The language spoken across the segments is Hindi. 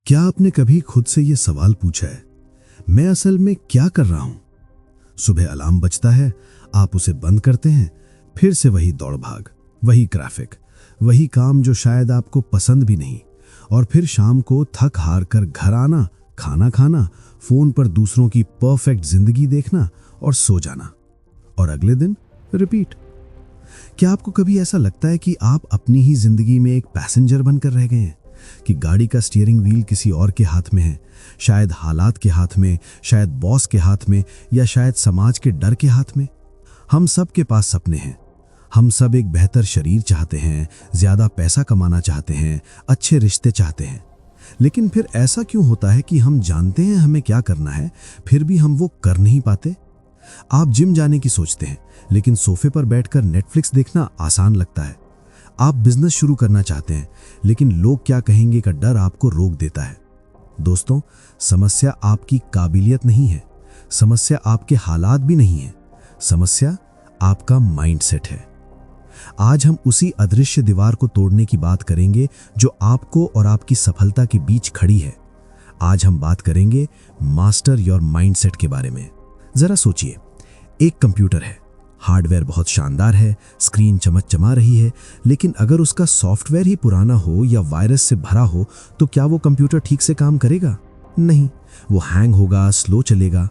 क्या आपने कभी खुद से ये सवाल पूछा है, मैं असल में क्या कर रहा हूं? सुबह अलार्म बजता है, आप उसे बंद करते हैं, फिर से वही दौड़ भाग, वही ट्रैफिक, वही काम जो शायद आपको पसंद भी नहीं, और फिर शाम को थक हार कर घर आना, खाना खाना, फोन पर दूसरों की परफेक्ट जिंदगी देखना और सो जाना, और अगले दिन रिपीट। क्या आपको कभी ऐसा लगता है कि आप अपनी ही जिंदगी में एक पैसेंजर बनकर रह गए हैं, कि गाड़ी का स्टीयरिंग व्हील किसी और के हाथ में है, शायद हालात के हाथ में, शायद बॉस के हाथ में, या शायद समाज के डर के हाथ में? हम सब के पास सपने हैं, हम सब एक बेहतर शरीर चाहते हैं, ज्यादा पैसा कमाना चाहते हैं, अच्छे रिश्ते चाहते हैं। लेकिन फिर ऐसा क्यों होता है कि हम जानते हैं हमें क्या करना है, फिर भी हम वो कर नहीं पाते? आप जिम जाने की सोचते हैं, लेकिन सोफे पर बैठकर नेटफ्लिक्स देखना आसान लगता है। आप बिजनेस शुरू करना चाहते हैं, लेकिन लोग क्या कहेंगे का डर आपको रोक देता है। दोस्तों, समस्या आपकी काबिलियत नहीं है, समस्या आपके हालात भी नहीं है, समस्या आपका माइंडसेट है। आज हम उसी अदृश्य दीवार को तोड़ने की बात करेंगे जो आपको और आपकी सफलता के बीच खड़ी है। आज हम बात करेंगे मास्टर योर माइंडसेट के बारे में। जरा सोचिए, एक कंप्यूटर है, हार्डवेयर बहुत शानदार है, स्क्रीन चमक रही है, लेकिन अगर उसका सॉफ्टवेयर ही पुराना हो या वायरस से भरा हो तो क्या वो कंप्यूटर ठीक से काम करेगा? नहीं, वो हैंग होगा, स्लो चलेगा।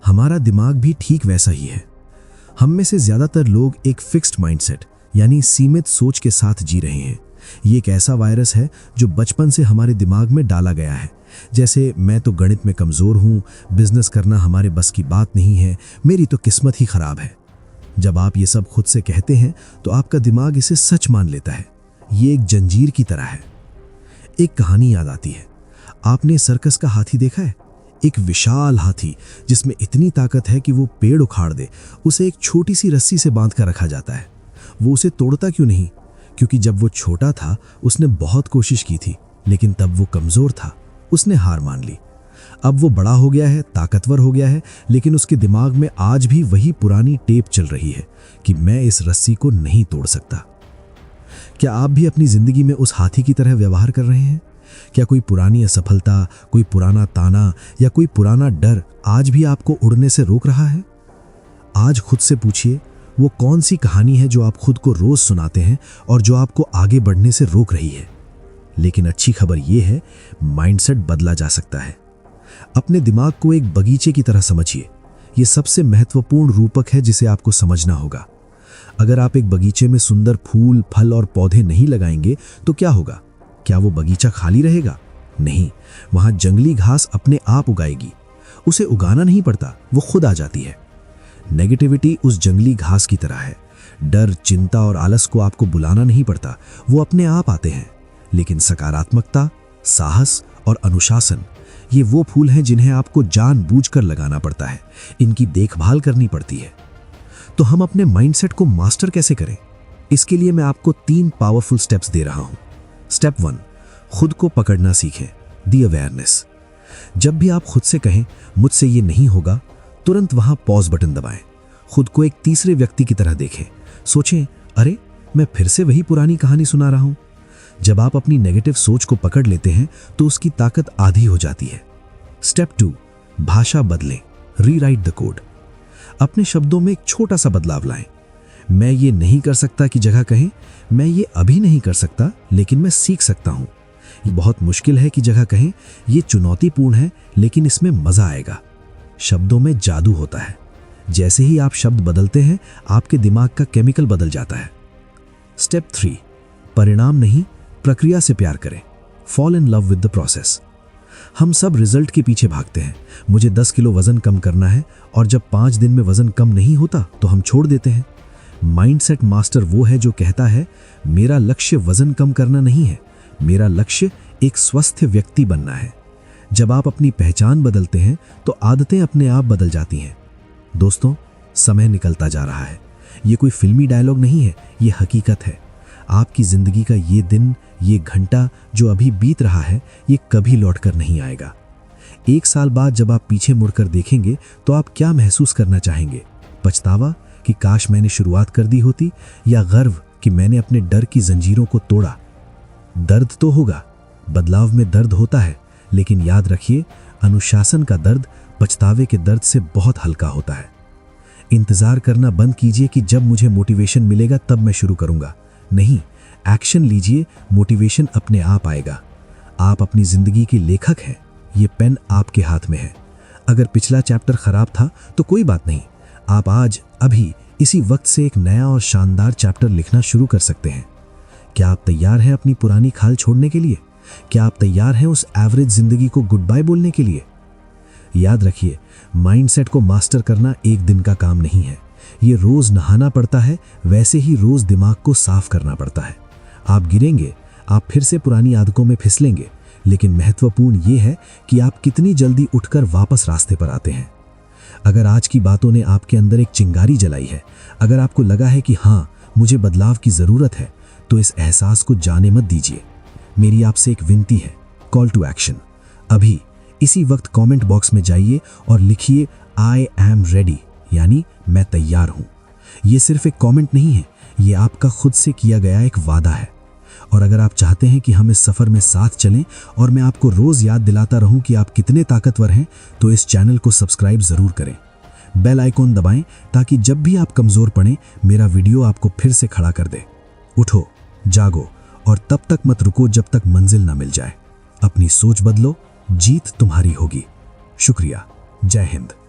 हमारा दिमाग भी ठीक वैसा ही है। हम में से ज्यादातर लोग एक फिक्स्ड माइंडसेट यानी सीमित सोच के साथ जी रहे हैं। ये एक ऐसा वायरस है जो बचपन से हमारे दिमाग में डाला गया है, जैसे मैं तो गणित में कमजोर हूँ, बिजनेस करना हमारे बस की बात नहीं है, मेरी तो किस्मत ही खराब है। जब आप ये सब खुद से कहते हैं तो आपका दिमाग इसे सच मान लेता है। ये एक जंजीर की तरह है। एक कहानी याद आती है। आपने सर्कस का हाथी देखा है? एक विशाल हाथी जिसमें इतनी ताकत है कि वो पेड़ उखाड़ दे, उसे एक छोटी सी रस्सी से बांध कर रखा जाता है। वो उसे तोड़ता क्यों नहीं? क्योंकि जब वो छोटा था उसने बहुत कोशिश की थी, लेकिन तब वो कमजोर था, उसने हार मान ली। अब वो बड़ा हो गया है, ताकतवर हो गया है, लेकिन उसके दिमाग में आज भी वही पुरानी टेप चल रही है कि मैं इस रस्सी को नहीं तोड़ सकता। क्या आप भी अपनी जिंदगी में उस हाथी की तरह व्यवहार कर रहे हैं? क्या कोई पुरानी असफलता, कोई पुराना ताना या कोई पुराना डर आज भी आपको उड़ने से रोक रहा है? आज खुद से पूछिए, वो कौन सी कहानी है जो आप खुद को रोज सुनाते हैं और जो आपको आगे बढ़ने से रोक रही है? लेकिन अच्छी खबर यह है, माइंडसेट बदला जा सकता है। अपने दिमाग को एक बगीचे की तरह समझिए। यह सबसे महत्वपूर्ण रूपक है जिसे आपको समझना होगा। अगर आप एक बगीचे में सुंदर फूल, फल और पौधे नहीं लगाएंगे तो क्या होगा? क्या वो बगीचा खाली रहेगा? नहीं, वहां जंगली घास अपने आप उगाएगी। उसे उगाना नहीं पड़ता, वो खुद आ जाती है। नेगेटिविटी उस जंगली घास की तरह है। डर, चिंता और आलस को आपको बुलाना नहीं पड़ता, वो अपने आप आते हैं। लेकिन सकारात्मकता, साहस और अनुशासन, ये वो फूल हैं जिन्हें आपको जानबूझकर लगाना पड़ता है, इनकी देखभाल करनी पड़ती है। तो हम अपने माइंडसेट को मास्टर कैसे करें? इसके लिए मैं आपको 3 पावरफुल स्टेप्स दे रहा हूं। स्टेप 1, खुद को पकड़ना सीखें, दी अवेयरनेस। जब भी आप खुद से कहें मुझसे ये नहीं होगा, तुरंत वहां पॉज बटन दबाएं। खुद को एक तीसरे व्यक्ति की तरह देखें। सोचें, अरे मैं फिर से वही पुरानी कहानी सुना रहा हूं। जब आप अपनी नेगेटिव सोच को पकड़ लेते हैं तो उसकी ताकत आधी हो जाती है। स्टेप 2, भाषा बदलें, रीराइट द कोड। अपने शब्दों में एक छोटा सा बदलाव लाएं। मैं ये नहीं कर सकता की जगह कहें, मैं ये अभी नहीं कर सकता लेकिन मैं सीख सकता हूं। ये बहुत मुश्किल है की जगह कहें, ये चुनौतीपूर्ण है लेकिन इसमें मजा आएगा। शब्दों में जादू होता है। जैसे ही आप शब्द बदलते हैं, आपके दिमाग का केमिकल बदल जाता है। स्टेप 3, परिणाम नहीं, प्रक्रिया से प्यार करें, fall in love with the process. हम सब रिजल्ट के पीछे भागते हैं। मुझे 10 किलो वजन कम करना है, और जब 5 दिन में वजन कम नहीं होता तो हम छोड़ देते हैं। माइंडसेट मास्टर वो है जो कहता है, मेरा लक्ष्य वजन कम करना नहीं है, मेरा लक्ष्य एक स्वस्थ व्यक्ति बनना है। जब आप अपनी पहचान बदलते हैं तो आदतें अपने आप बदल जाती हैं। दोस्तों, समय निकलता जा रहा है। ये कोई फिल्मी डायलॉग नहीं है, ये हकीकत है। आपकी जिंदगी का ये दिन, ये घंटा जो अभी बीत रहा है, ये कभी लौटकर नहीं आएगा। 1 साल बाद जब आप पीछे मुड़कर देखेंगे तो आप क्या महसूस करना चाहेंगे? पछतावा कि काश मैंने शुरुआत कर दी होती, या गर्व कि मैंने अपने डर की जंजीरों को तोड़ा? दर्द तो होगा, बदलाव में दर्द होता है, लेकिन याद रखिए, अनुशासन का दर्द पछतावे के दर्द से बहुत हल्का होता है। इंतजार करना बंद कीजिए कि जब मुझे मोटिवेशन मिलेगा तब मैं शुरू करूंगा। नहीं, एक्शन लीजिए, मोटिवेशन अपने आप आएगा। आप अपनी जिंदगी के लेखक हैं, ये पेन आपके हाथ में है। अगर पिछला चैप्टर खराब था तो कोई बात नहीं, आप आज अभी इसी वक्त से एक नया और शानदार चैप्टर लिखना शुरू कर सकते हैं। क्या आप तैयार हैं अपनी पुरानी खाल छोड़ने के लिए? क्या आप तैयार हैं उस एवरेज जिंदगी को गुड बाय बोलने के लिए? याद रखिए, माइंडसेट को मास्टर करना एक दिन का काम नहीं है। ये रोज नहाना पड़ता है, वैसे ही रोज दिमाग को साफ करना पड़ता है। आप गिरेंगे, आप फिर से पुरानी आदतों में फिसलेंगे, लेकिन महत्वपूर्ण ये है कि आप कितनी जल्दी उठकर वापस रास्ते पर आते हैं। अगर आज की बातों ने आपके अंदर एक चिंगारी जलाई है, अगर आपको लगा है कि हाँ, मुझे बदलाव की जरूरत है, तो इस एहसास को जाने मत दीजिए। मेरी आपसे एक विनती है, कॉल टू एक्शन। अभी इसी वक्त कमेंट बॉक्स में जाइए और लिखिए आई एम रेडी, यानी मैं तैयार हूं। यह सिर्फ एक कमेंट नहीं है, यह आपका खुद से किया गया एक वादा है। और अगर आप चाहते हैं कि हम इस सफर में साथ चलें और मैं आपको रोज याद दिलाता रहूं कि आप कितने ताकतवर हैं, तो इस चैनल को सब्सक्राइब जरूर करें। बेल आइकॉन दबाएं ताकि जब भी आप कमजोर पड़ें, मेरा वीडियो आपको फिर से खड़ा कर दे। उठो, जागो और तब तक मत रुको जब तक मंजिल ना मिल जाए। अपनी सोच बदलो, जीत तुम्हारी होगी। शुक्रिया। जय हिंद।